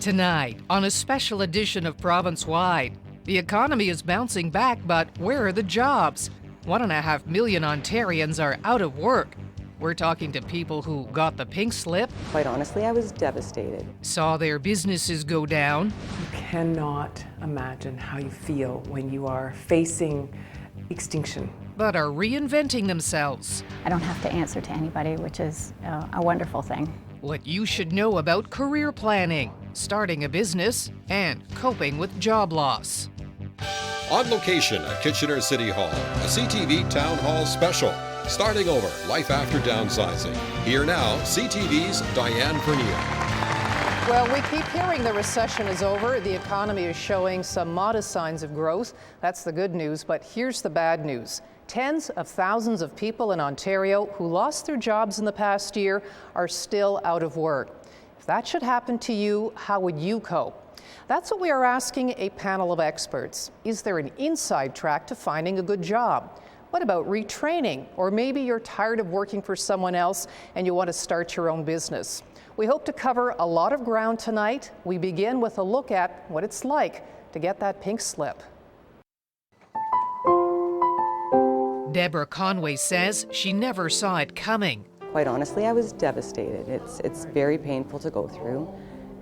Tonight, on a special edition of Province Wide, the economy is bouncing back, but where are the jobs? 1.5 million Ontarians are out of work. We're talking to people who got the pink slip, Quite honestly, I was devastated. saw their businesses go down, You cannot imagine how you feel when you are facing extinction. but are reinventing themselves. I don't have to answer to anybody, which is a wonderful thing. What you should know about career planning, starting a business, and coping with job loss. On location at Kitchener City Hall, a CTV Town Hall special. Starting over, Life After Downsizing. Here now, CTV's Daiene Vernile. Well, we keep hearing the recession is over. The economy is showing some modest signs of growth. That's the good news, but here's the bad news. Tens of thousands of people in Ontario who lost their jobs in the past year are still out of work. If that should happen to you, how would you cope? That's what we are asking a panel of experts. Is there an inside track to finding a good job? What about retraining? Or maybe you're tired of working for someone else and you want to start your own business. We hope to cover a lot of ground tonight. We begin with a look at what it's like to get that pink slip. Deborah Conway says she never saw it coming. Quite honestly, I was devastated. It's very painful to go through,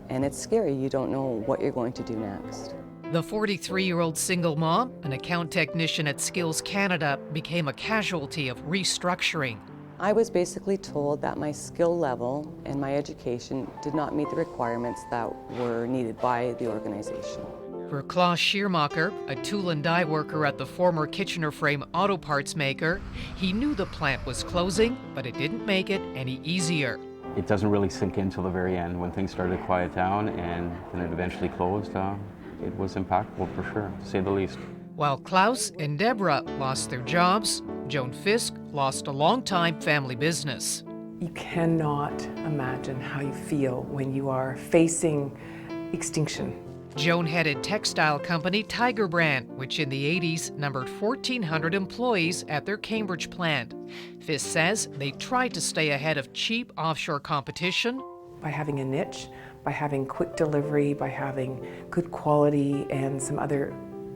and it's scary. You don't know what you're going to do next. The 43-year-old single mom, an account technician at Skills Canada, became a casualty of restructuring. I was basically told that my skill level and my education did not meet the requirements that were needed by the organization. For Klaus Schiermacher, a tool and die worker at the former Kitchener Frame auto parts maker, he knew the plant was closing, but it didn't make it any easier. It doesn't really sink in till the very end when things started to quiet down and then it eventually closed. It was impactful for sure, to say the least. While Klaus and Deborah lost their jobs, Joan Fisk lost a long-time family business. You cannot imagine how you feel when you are facing extinction. Joan headed textile company Tiger Brand, which in the 80s numbered 1,400 employees at their Cambridge plant. Fisk says they tried to stay ahead of cheap offshore competition. By having a niche, by having quick delivery, by having good quality and some other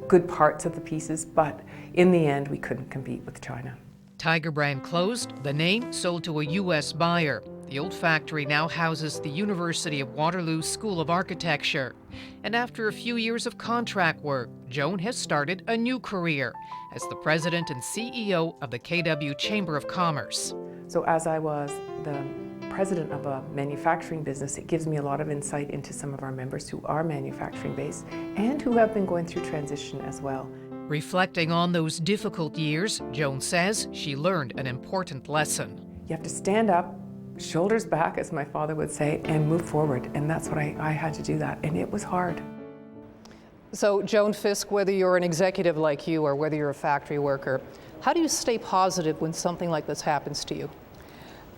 good parts of the pieces, but in the end we couldn't compete with China. Tiger Brand closed, the name sold to a U.S. buyer. The old factory now houses the University of Waterloo School of Architecture. And after a few years of contract work, Joan has started a new career as the president and CEO of the KW Chamber of Commerce. So as I was the president of a manufacturing business, it gives me a lot of insight into some of our members who are manufacturing based and who have been going through transition as well. Reflecting on those difficult years, Joan says she learned an important lesson. You have to stand up, shoulders back, as my father would say, and move forward. And that's what I had to do that, and it was hard. So, Joan Fisk, whether you're an executive like you or whether you're a factory worker, how do you stay positive when something like this happens to you?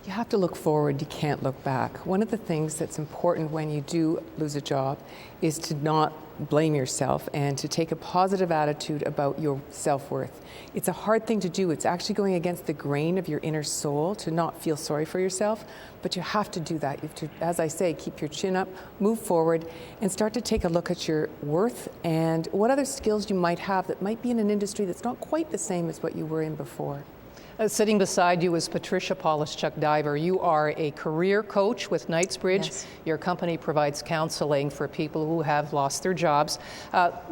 You have to look forward, you can't look back. One of the things that's important when you do lose a job is to not blame yourself and to take a positive attitude about your self-worth. It's a hard thing to do. It's actually going against the grain of your inner soul to not feel sorry for yourself, but you have to do that. You have to, as I say, keep your chin up, move forward, and start to take a look at your worth and what other skills you might have that might be in an industry that's not quite the same as what you were in before. Sitting beside you is Patricia Polischuk-Diver. You are a career coach with Knightsbridge. Yes. Your company provides counseling for people who have lost their jobs.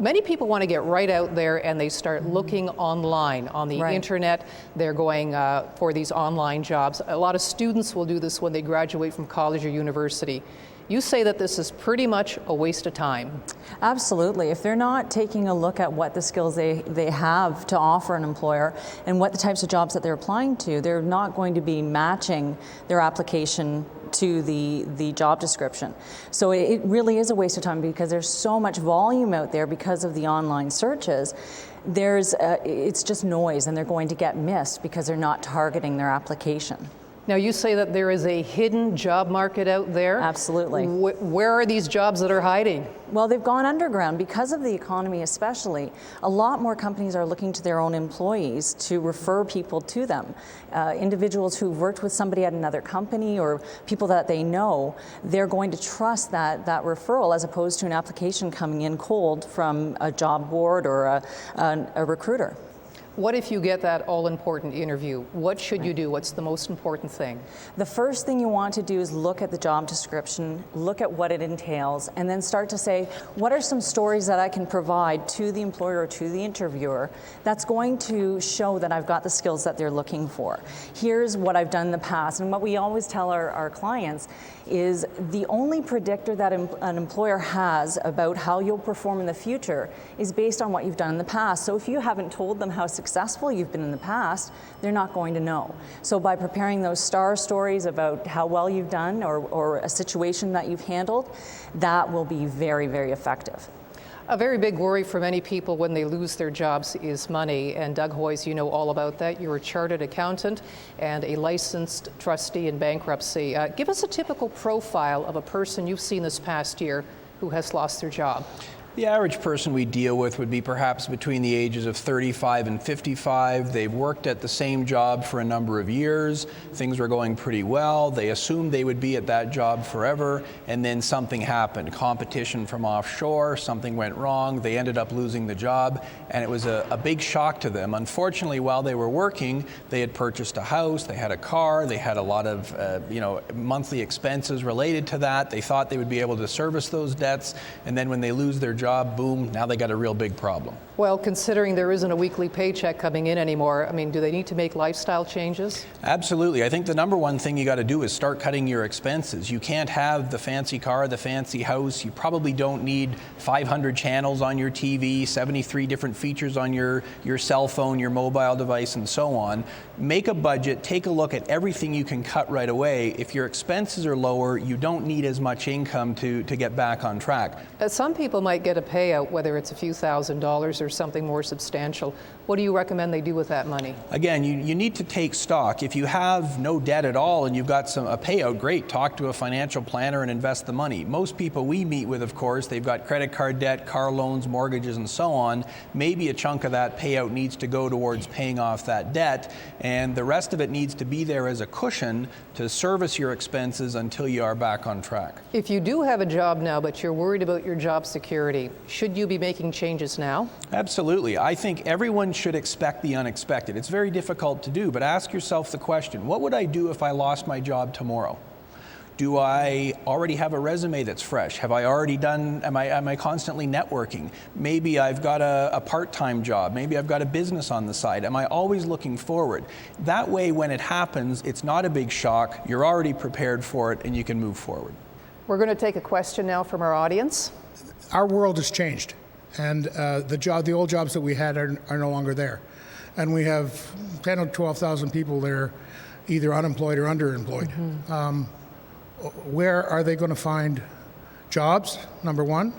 Many people want to get right out there and they start looking online, on the internet. They're going for these online jobs. A lot of students will do this when they graduate from college or university. You say that this is pretty much a waste of time. Absolutely. If they're not taking a look at what the skills they have to offer an employer and what the types of jobs that they're applying to, they're not going to be matching their application to the job description. So it really is a waste of time because there's so much volume out there because of the online searches. It's just noise and they're going to get missed because they're not targeting their application. Now, you say that there is a hidden job market out there. Absolutely. Where are these jobs that are hiding? Well, they've gone underground because of the economy especially. A lot more companies are looking to their own employees to refer people to them. Individuals who've worked with somebody at another company or people that they know, they're going to trust that referral as opposed to an application coming in cold from a job board or a recruiter. What if you get that all-important interview? What should you do? What's the most important thing? The first thing you want to do is look at the job description, look at what it entails, and then start to say, what are some stories that I can provide to the employer or to the interviewer that's going to show that I've got the skills that they're looking for? Here's what I've done in the past. And what we always tell our clients is the only predictor that an employer has about how you'll perform in the future is based on what you've done in the past. So if you haven't told them how successful you've been in the past, they're not going to know. So by preparing those star stories about how well you've done or a situation that you've handled, that will be very, very effective. A very big worry for many people when they lose their jobs is money. And Doug Hoyes, you know all about that. You're a chartered accountant and a licensed trustee in bankruptcy. Give us a typical profile of a person you've seen this past year who has lost their job. The average person we deal with would be perhaps between the ages of 35 and 55. They've worked at the same job for a number of years. Things were going pretty well. They assumed they would be at that job forever, and then something happened. Competition from offshore, something went wrong. They ended up losing the job, and it was a big shock to them. Unfortunately, while they were working, they had purchased a house, they had a car, they had a lot of monthly expenses related to that. They thought they would be able to service those debts, and then when they lose their job, boom, now they got a real big problem. Well, considering there isn't a weekly paycheck coming in anymore, I mean, do they need to make lifestyle changes? Absolutely. I think the number one thing you got to do is start cutting your expenses. You can't have the fancy car, the fancy house. You probably don't need 500 channels on your TV, 73 different features on your cell phone, your mobile device, and so on. Make a budget, take a look at everything you can cut right away. If your expenses are lower, you don't need as much income to get back on track. Some people might get a payout, whether it's a few $1,000s or something more substantial. What do you recommend they do with that money? Again, you need to take stock. If you have no debt at all and you've got a payout, great, talk to a financial planner and invest the money. Most people we meet with, of course, they've got credit card debt, car loans, mortgages, and so on. Maybe a chunk of that payout needs to go towards paying off that debt, and the rest of it needs to be there as a cushion to service your expenses until you are back on track. If you do have a job now, but you're worried about your job security, should you be making changes now? Absolutely. I think everyone should expect the unexpected. It's very difficult to do, but ask yourself the question, what would I do if I lost my job tomorrow? Do I already have a resume that's fresh? Have I already done, am I constantly networking? Maybe I've got a part-time job. Maybe I've got a business on the side. Am I always looking forward? That way, when it happens, it's not a big shock. You're already prepared for it, and you can move forward. We're going to take a question now from our audience. Our world has changed, and the old jobs that we had are no longer there. And we have 10 or 12,000 people there, either unemployed or underemployed. Mm-hmm. Where are they going to find jobs, number one?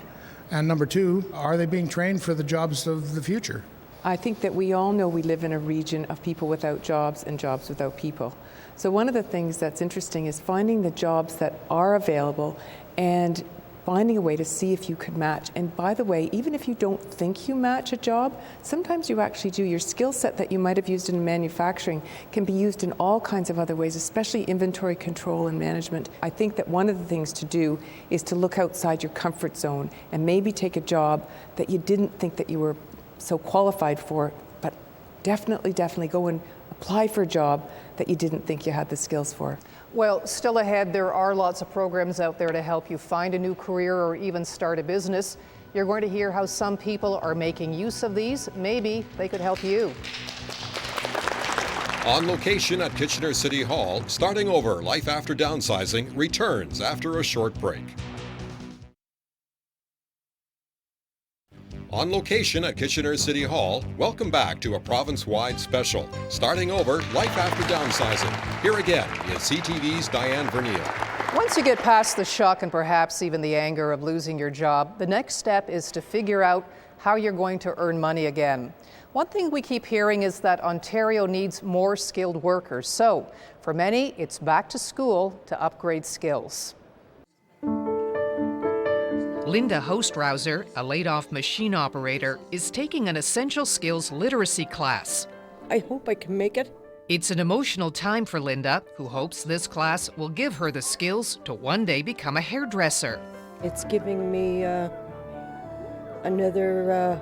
And number two, are they being trained for the jobs of the future? I think that we all know we live in a region of people without jobs and jobs without people. So one of the things that's interesting is finding the jobs that are available and finding a way to see if you could match. And by the way, even if you don't think you match a job, sometimes you actually do. Your skill set that you might have used in manufacturing can be used in all kinds of other ways, especially inventory control and management. I think that one of the things to do is to look outside your comfort zone and maybe take a job that you didn't think that you were so qualified for, but definitely go and apply for a job that you didn't think you had the skills for. Well, still ahead, there are lots of programs out there to help you find a new career or even start a business. You're going to hear how some people are making use of these. Maybe they could help you. On location at Kitchener City Hall, Starting Over, Life After Downsizing returns after a short break. On location at Kitchener City Hall, welcome back to a province-wide special, Starting Over, Life After Downsizing. Here again is CTV's Daiene Vernile. Once you get past the shock and perhaps even the anger of losing your job, the next step is to figure out how you're going to earn money again. One thing we keep hearing is that Ontario needs more skilled workers. So, for many, it's back to school to upgrade skills. Linda Hostrauser, a laid-off machine operator, is taking an essential skills literacy class. I hope I can make it. It's an emotional time for Linda, who hopes this class will give her the skills to one day become a hairdresser. It's giving me another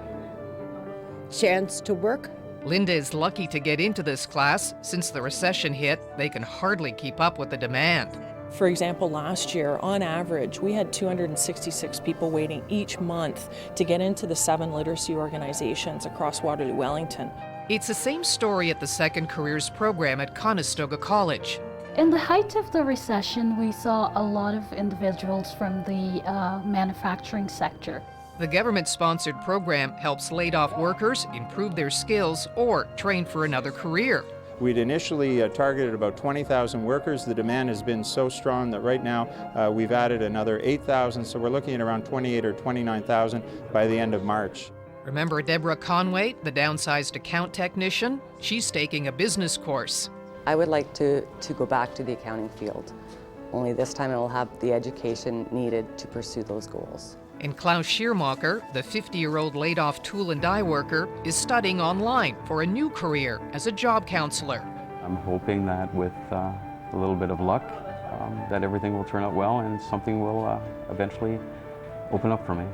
chance to work. Linda is lucky to get into this class. Since the recession hit, they can hardly keep up with the demand. For example, last year, on average, we had 266 people waiting each month to get into the 7 literacy organizations across Waterloo, Wellington. It's the same story at the Second Careers program at Conestoga College. In the height of the recession, we saw a lot of individuals from the manufacturing sector. The government-sponsored program helps laid-off workers improve their skills or train for another career. We'd initially targeted about 20,000 workers. The demand has been so strong that right now we've added another 8,000, so we're looking at around 28,000 or 29,000 by the end of March. Remember Deborah Conway, the downsized account technician? She's taking a business course. I would like to go back to the accounting field, only this time I will have the education needed to pursue those goals. And Klaus Schiermacher, the 50-year-old laid-off tool and die worker, is studying online for a new career as a job counselor. I'm hoping that with a little bit of luck, that everything will turn out well and something will eventually open up for me.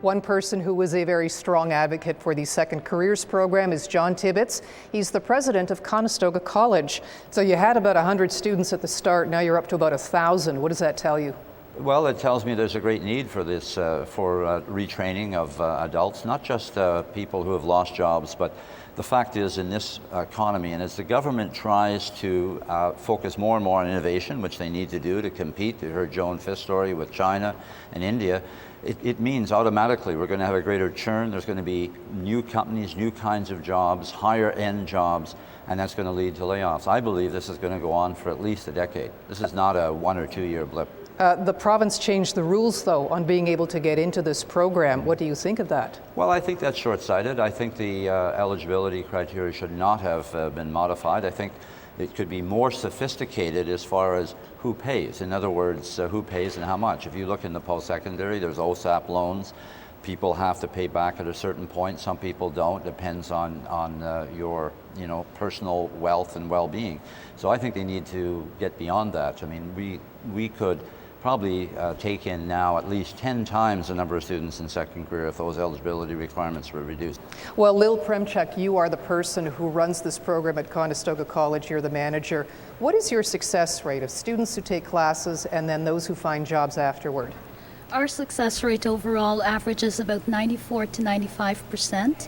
One person who was a very strong advocate for the Second Careers program is John Tibbetts. He's the president of Conestoga College. So you had about 100 students at the start, now you're up to about 1,000. What does that tell you? Well, it tells me there's a great need for this, for retraining of adults, not just people who have lost jobs, but the fact is in this economy, and as the government tries to focus more and more on innovation, which they need to do to compete, you heard Joan Fist's story with China and India, it means automatically we're going to have a greater churn, there's going to be new companies, new kinds of jobs, higher end jobs, and that's going to lead to layoffs. I believe this is going to go on for at least a decade. This is not a 1 or 2 year blip. The province changed the rules, though, on being able to get into this program. What do you think of that? Well, I think that's short-sighted. I think the eligibility criteria should not have been modified. I think it could be more sophisticated as far as who pays. In other words, who pays and how much. If you look in the post-secondary, there's OSAP loans. People have to pay back at a certain point. Some people don't. Depends on your personal wealth and well-being. So I think they need to get beyond that. I mean, we could probably take in now at least 10 times the number of students in second career if those eligibility requirements were reduced. Well, Lil Premchuk, you are the person who runs this program at Conestoga College. You're the manager. What is your success rate of students who take classes and then those who find jobs afterward? Our success rate overall averages about 94 to 95%.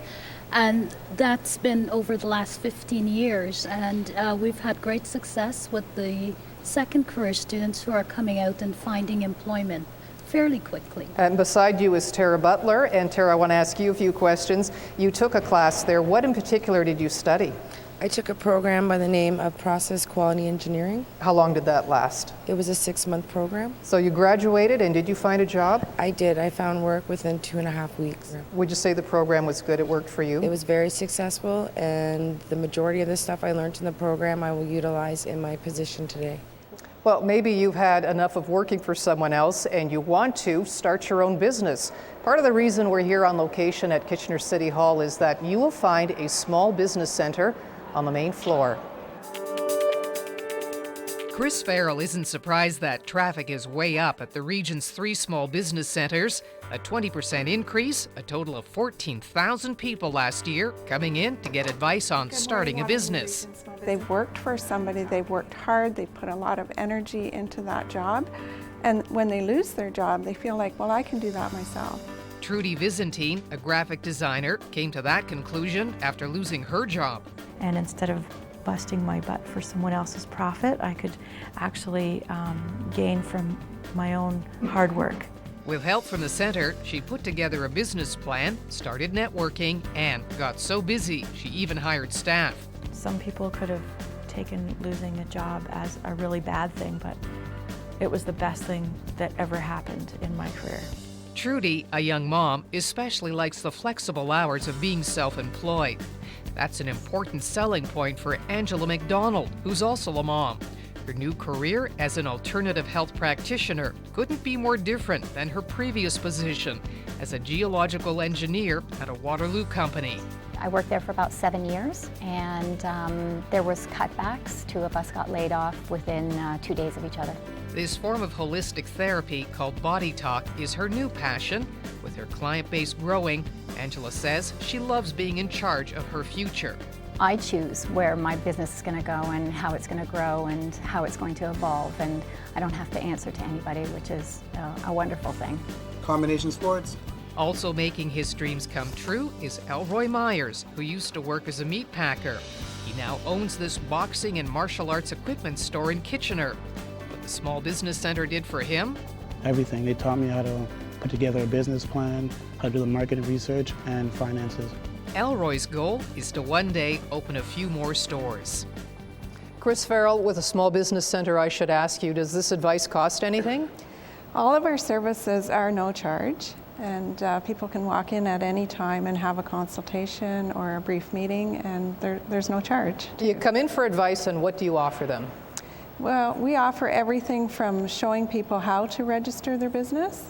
And that's been over the last 15 years. And we've had great success with the second career students who are coming out and finding employment fairly quickly. And beside you is Tara Butler. And Tara, I want to ask you a few questions. You took a class there. What in particular did you study? I took a program by the name of Process Quality Engineering. How long did that last? It was a 6-month program. So you graduated, and did you find a job? I did. I found work within 2.5 weeks. Would you say the program was good? It worked for you? It was very successful, and the majority of the stuff I learned in the program I will utilize in my position today. Well, maybe you've had enough of working for someone else and you want to start your own business. Part of the reason we're here on location at Kitchener City Hall is that you will find a small business center on the main floor. Chris Farrell isn't surprised that traffic is way up at the region's 3 small business centers. A 20% increase, a total of 14,000 people last year coming in to get advice on starting a business. They've worked for somebody, they've worked hard, they put a lot of energy into that job, and when they lose their job, they feel like, well, I can do that myself. Trudy Vizentine, a graphic designer, came to that conclusion after losing her job. And instead of busting my butt for someone else's profit, I could actually gain from my own hard work. With help from the center, she put together a business plan, started networking, and got so busy she even hired staff. Some people could have taken losing a job as a really bad thing, but it was the best thing that ever happened in my career. Trudy, a young mom, especially likes the flexible hours of being self-employed. That's an important selling point for Angela McDonald, who's also a mom. Her new career as an alternative health practitioner couldn't be more different than her previous position as a geological engineer at a Waterloo company. I worked there for about 7 years, and there was cutbacks. 2 of us got laid off within 2 days of each other. This form of holistic therapy called Body Talk is her new passion. With her client base growing, Angela says she loves being in charge of her future. I choose where my business is going to go and how it's going to grow and how it's going to evolve, and I don't have to answer to anybody, which is a wonderful thing. Combination sports. Also making his dreams come true is Elroy Myers, who used to work as a meat packer. He now owns this boxing and martial arts equipment store in Kitchener. What the Small Business Center did for him? Everything. They taught me how to put together a business plan, how to do the marketing research, and finances. Elroy's goal is to one day open a few more stores. Chris Farrell with a Small Business Center, I should ask you, does this advice cost anything? All of our services are no charge, and people can walk in at any time and have a consultation or a brief meeting, and there's no charge. Do you come in for advice, and what do you offer them? Well, we offer everything from showing people how to register their business,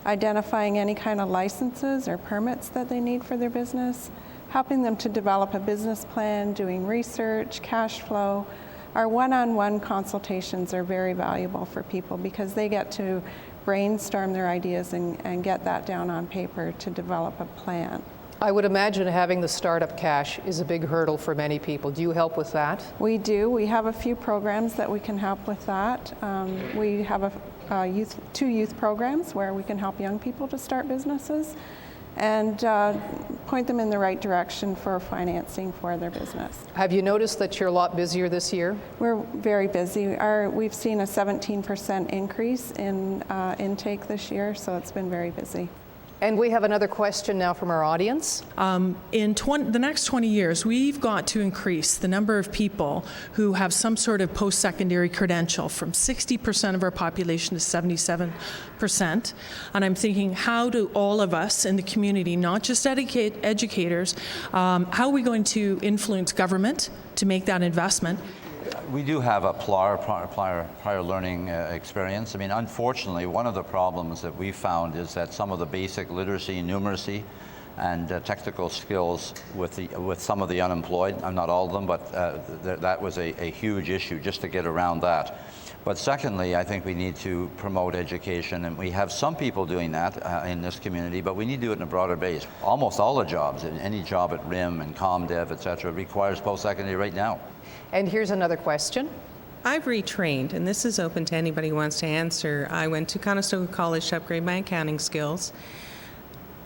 identifying any kind of licenses or permits that they need for their business, helping them to develop a business plan, doing research, cash flow. Our one-on-one consultations are very valuable for people because they get to brainstorm their ideas and get that down on paper to develop a plan. I would imagine having the startup cash is a big hurdle for many people. Do you help with that? We do. We have a few programs that we can help with that. We have two youth programs where we can help young people to start businesses and point them in the right direction for financing for their business. Have you noticed that you're a lot busier this year? We're very busy. We've seen a 17% increase in intake this year, so it's been very busy. And we have another question now from our audience. In the next 20 years, we've got to increase the number of people who have some sort of post-secondary credential from 60% of our population to 77%. And I'm thinking, how do all of us in the community, not just educators, how are we going to influence government to make that investment? We do have a prior learning experience. I mean, unfortunately, one of the problems that we found is that some of the basic literacy, numeracy, and technical skills with some of the unemployed, not all of them, but that was a huge issue just to get around that. But secondly, I think we need to promote education, and we have some people doing that in this community, but we need to do it in a broader base. Almost all the jobs, any job at RIM and ComDev, et cetera, requires post-secondary right now. And here's another question. I've retrained, and this is open to anybody who wants to answer. I went to Conestoga College to upgrade my accounting skills.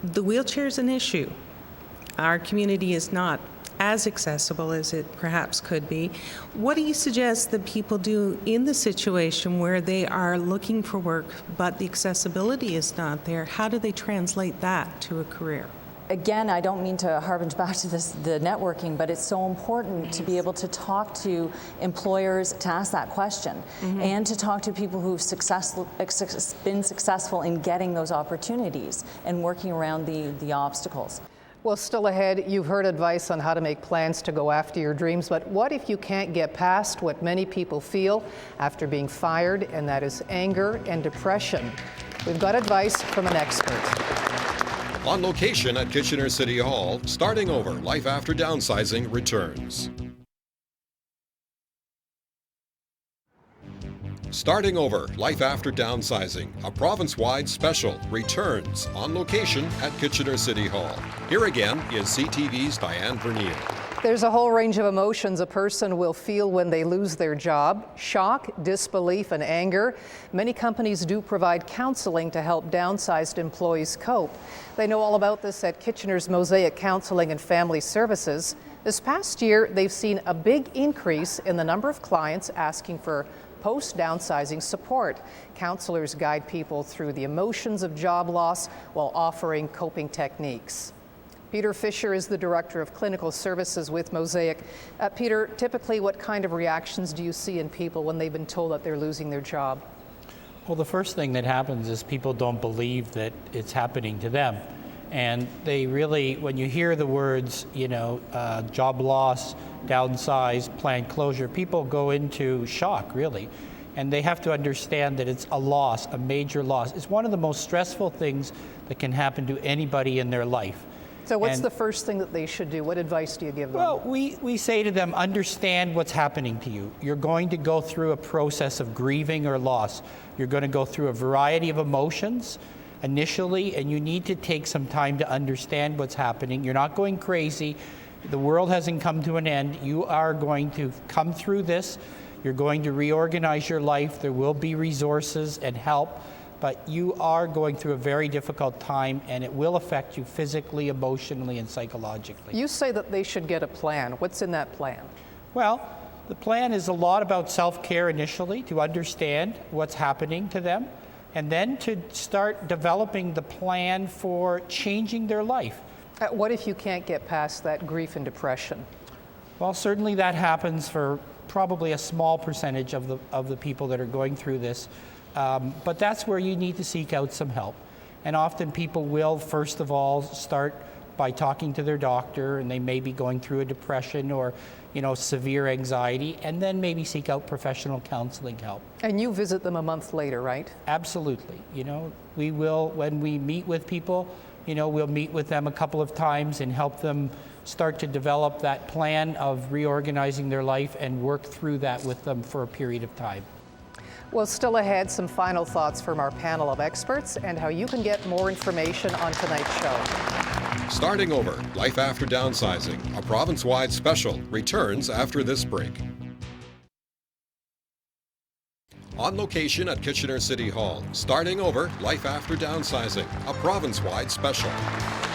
The wheelchair is an issue. Our community is not as accessible as it perhaps could be. What do you suggest that people do in the situation where they are looking for work, but the accessibility is not there? How do they translate that to a career? Again, I don't mean to harken back to the networking, but it's so important to be able to talk to employers, to ask that question, and to talk to people who've been successful in getting those opportunities and working around the obstacles. Well, still ahead, you've heard advice on how to make plans to go after your dreams, but what if you can't get past what many people feel after being fired, and that is anger and depression? We've got advice from an expert. On location at Kitchener City Hall, Starting Over, Life After Downsizing returns. Starting Over, Life After Downsizing, a province-wide special, returns on location at Kitchener City Hall. Here again is CTV's Daiene Vernile. There's a whole range of emotions a person will feel when they lose their job: shock, disbelief, and anger. Many companies do provide counseling to help downsized employees cope. They know all about this at Kitchener's Mosaic Counseling and Family Services. This past year, they've seen a big increase in the number of clients asking for post-downsizing support. Counselors guide people through the emotions of job loss while offering coping techniques. Peter Fisher is the Director of Clinical Services with Mosaic. Peter, typically what kind of reactions do you see in people when they've been told that they're losing their job? Well, the first thing that happens is people don't believe that it's happening to them. And they really, when you hear the words, job loss, downsize, plant closure, people go into shock, really. And they have to understand that it's a loss, a major loss. It's one of the most stressful things that can happen to anybody in their life. So what's the first thing that they should do? What advice do you give them? Well, we say to them, understand what's happening to you. You're going to go through a process of grieving or loss. You're going to go through a variety of emotions initially, and you need to take some time to understand what's happening. You're not going crazy. The world hasn't come to an end. You are going to come through this. You're going to reorganize your life. There will be resources and help. But you are going through a very difficult time, and it will affect you physically, emotionally, and psychologically. You say that they should get a plan. What's in that plan? Well, the plan is a lot about self-care initially, to understand what's happening to them, and then to start developing the plan for changing their life. What if you can't get past that grief and depression? Well, certainly that happens for probably a small percentage of the people that are going through this. But that's where you need to seek out some help. And often people will, first of all, start by talking to their doctor, and they may be going through a depression or, severe anxiety, and then maybe seek out professional counseling help. And you visit them a month later, right? Absolutely. We will, when we meet with people, we'll meet with them a couple of times and help them start to develop that plan of reorganizing their life and work through that with them for a period of time. Well, still ahead, some final thoughts from our panel of experts and how you can get more information on tonight's show. Starting over, Life After Downsizing, a province-wide special, returns after this break. On location at Kitchener City Hall, Starting Over, Life After Downsizing, a province-wide special.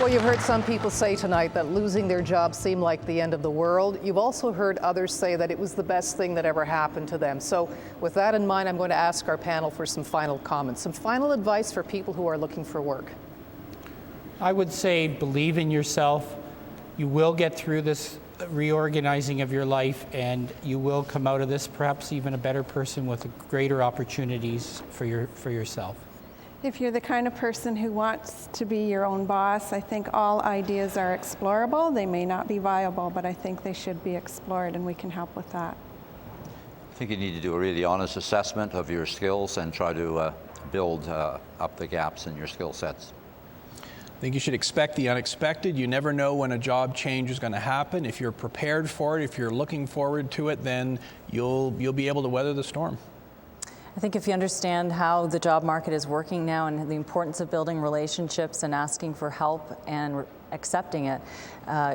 Well, you've heard some people say tonight that losing their job seemed like the end of the world. You've also heard others say that it was the best thing that ever happened to them. So with that in mind, I'm going to ask our panel for some final comments, some final advice for people who are looking for work. I would say believe in yourself. You will get through this reorganizing of your life, and you will come out of this perhaps even a better person with greater opportunities for yourself. If you're the kind of person who wants to be your own boss, I think all ideas are explorable. They may not be viable, but I think they should be explored, and we can help with that. I think you need to do a really honest assessment of your skills and try to build up the gaps in your skill sets. I think you should expect the unexpected. You never know when a job change is going to happen. If you're prepared for it, if you're looking forward to it, then you'll be able to weather the storm. I think if you understand how the job market is working now and the importance of building relationships and asking for help and accepting it,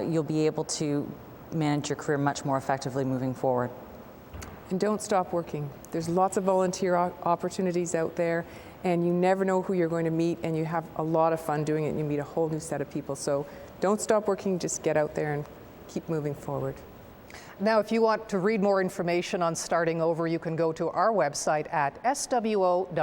you'll be able to manage your career much more effectively moving forward. And don't stop working. There's lots of volunteer opportunities out there, and you never know who you're going to meet, and you have a lot of fun doing it, and you meet a whole new set of people. So don't stop working, just get out there and keep moving forward. Now, if you want to read more information on Starting Over, you can go to our website at swo.ctv.ca.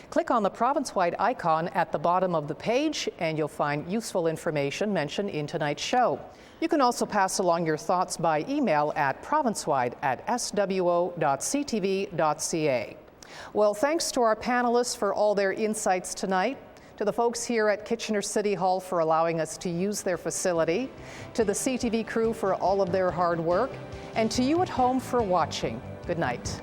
Click on the province-wide icon at the bottom of the page, and you'll find useful information mentioned in tonight's show. You can also pass along your thoughts by email at provincewide@swo.ctv.ca. Well, thanks to our panelists for all their insights tonight, to the folks here at Kitchener City Hall for allowing us to use their facility, to the CTV crew for all of their hard work, and to you at home for watching. Good night.